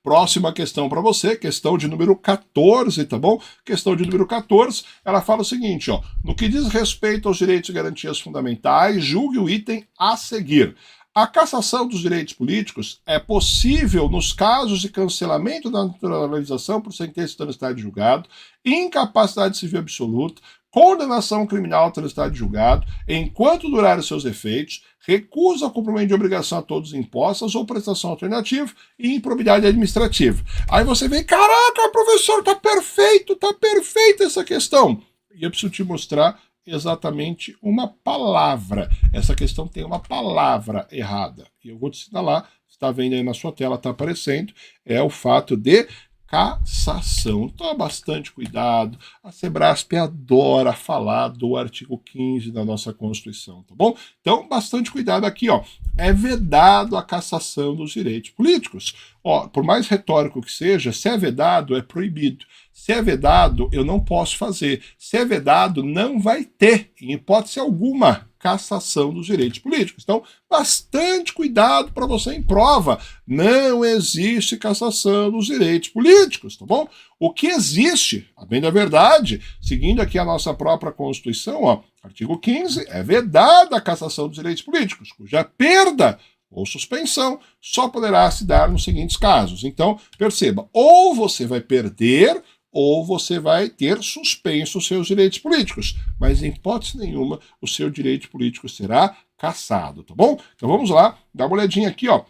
Próxima questão para você, questão de número 14, tá bom? Questão de número 14, ela fala o seguinte, ó, no que diz respeito aos direitos e garantias fundamentais, julgue o item a seguir. A cassação dos direitos políticos é possível nos casos de cancelamento da naturalização por sentença de transitada de julgado, incapacidade civil absoluta, condenação criminal transitada de julgado, enquanto durarem seus efeitos, recusa ao cumprimento de obrigação a todos impostas ou prestação alternativa e improbidade administrativa. Aí você vem, caraca, professor, tá perfeita essa questão. E eu preciso te mostrar exatamente uma palavra. Essa questão tem uma palavra errada. E eu vou te assinalar, você está vendo aí na sua tela, está aparecendo, é o fato de cassação. Toma bastante cuidado. A Sebrasp adora falar do artigo 15 da nossa Constituição, tá bom? Então, bastante cuidado aqui, ó. É vedado a cassação dos direitos políticos. Ó, por mais retórico que seja, se é vedado, é proibido. Se é vedado, eu não posso fazer. Se é vedado, não vai ter, em hipótese alguma, cassação dos direitos políticos. Então, bastante cuidado para você em prova. Não existe cassação dos direitos políticos, tá bom? O que existe, a bem da verdade, seguindo aqui a nossa própria Constituição, ó, artigo 15, é vedada a cassação dos direitos políticos, cuja perda ou suspensão só poderá se dar nos seguintes casos. Então, perceba, ou você vai perder ou você vai ter suspenso os seus direitos políticos. Mas, em hipótese nenhuma, o seu direito político será cassado, tá bom? Então vamos lá, dá uma olhadinha aqui, ó.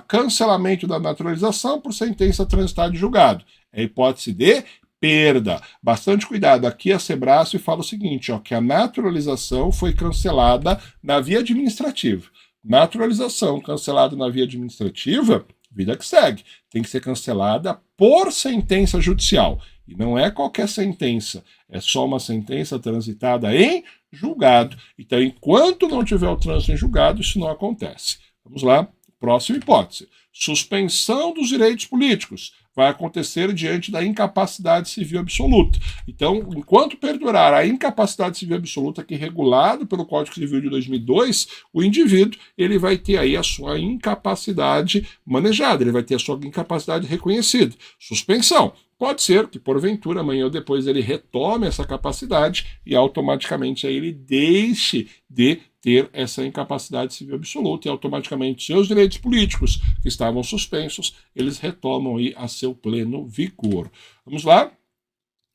Cancelamento da naturalização por sentença transitada de julgado. É hipótese de perda. Bastante cuidado, aqui a Sebrasp fala o seguinte, ó, que a naturalização foi cancelada na via administrativa. Naturalização cancelada na via administrativa, vida que segue, tem que ser cancelada por sentença judicial. E não é qualquer sentença, é só uma sentença transitada em julgado. Então, enquanto não tiver o trânsito em julgado, isso não acontece. Vamos lá, próxima hipótese. Suspensão dos direitos políticos vai acontecer diante da incapacidade civil absoluta. Então, enquanto perdurar a incapacidade civil absoluta, que é regulado pelo Código Civil de 2002, o indivíduo ele vai ter aí a sua incapacidade manejada, ele vai ter a sua incapacidade reconhecida. Suspensão. Pode ser que, porventura, amanhã ou depois ele retome essa capacidade e automaticamente aí ele deixe de ter essa incapacidade civil absoluta e automaticamente seus direitos políticos que estavam suspensos, eles retomam aí a seu pleno vigor. Vamos lá?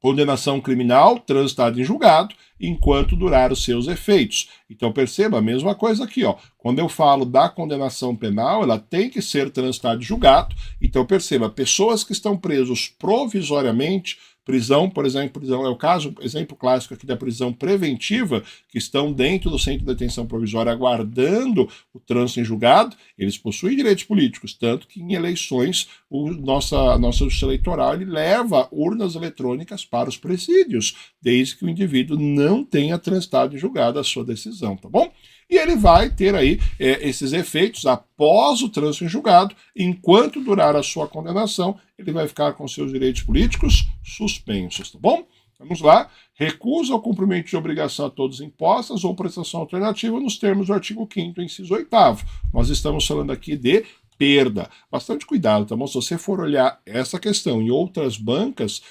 Condenação criminal transitada em julgado enquanto durar os seus efeitos. Então perceba a mesma coisa aqui, ó. Quando eu falo da condenação penal, ela tem que ser transitada em julgado. Então perceba, pessoas que estão presos provisoriamente, prisão, por exemplo, prisão é o caso, exemplo clássico aqui da prisão preventiva, que estão dentro do centro de detenção provisória aguardando o trânsito em julgado, eles possuem direitos políticos, tanto que em eleições nossa justiça eleitoral ele leva urnas eletrônicas para os presídios, desde que o indivíduo não tenha transitado em julgado a sua decisão, tá bom? E ele vai ter aí esses efeitos após o trânsito em julgado, enquanto durar a sua condenação, ele vai ficar com seus direitos políticos suspensos, tá bom? Vamos lá. Recusa ao cumprimento de obrigação a todos impostas ou prestação alternativa nos termos do artigo 5º, inciso 8º. Nós estamos falando aqui de perda. Bastante cuidado, tá bom? Se você for olhar essa questão em outras bancas,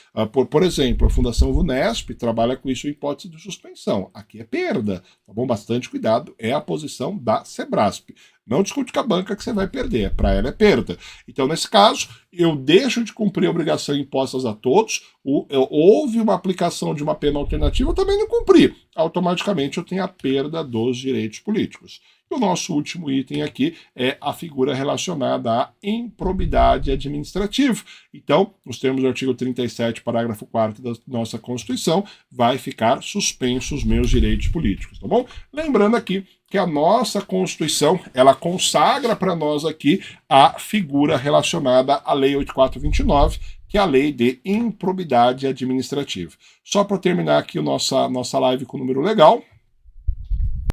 por exemplo, a Fundação VUNESP trabalha com isso em hipótese de suspensão. Aqui é perda, tá bom? Bastante cuidado, é a posição da Sebrasp. Não discute com a banca que você vai perder, para ela é perda. Então, nesse caso, eu deixo de cumprir a obrigação impostas a todos, houve uma aplicação de uma pena alternativa, eu também não cumpri. Automaticamente eu tenho a perda dos direitos políticos. E o nosso último item aqui é a figura relacionada à improbidade administrativa. Então, nos termos do artigo 37, parágrafo 4º da nossa Constituição, vai ficar suspensos os meus direitos políticos, tá bom? Lembrando aqui que a nossa Constituição, ela consagra para nós aqui a figura relacionada à Lei 8429, que é a Lei de Improbidade Administrativa. Só para terminar aqui a nossa live com o número legal,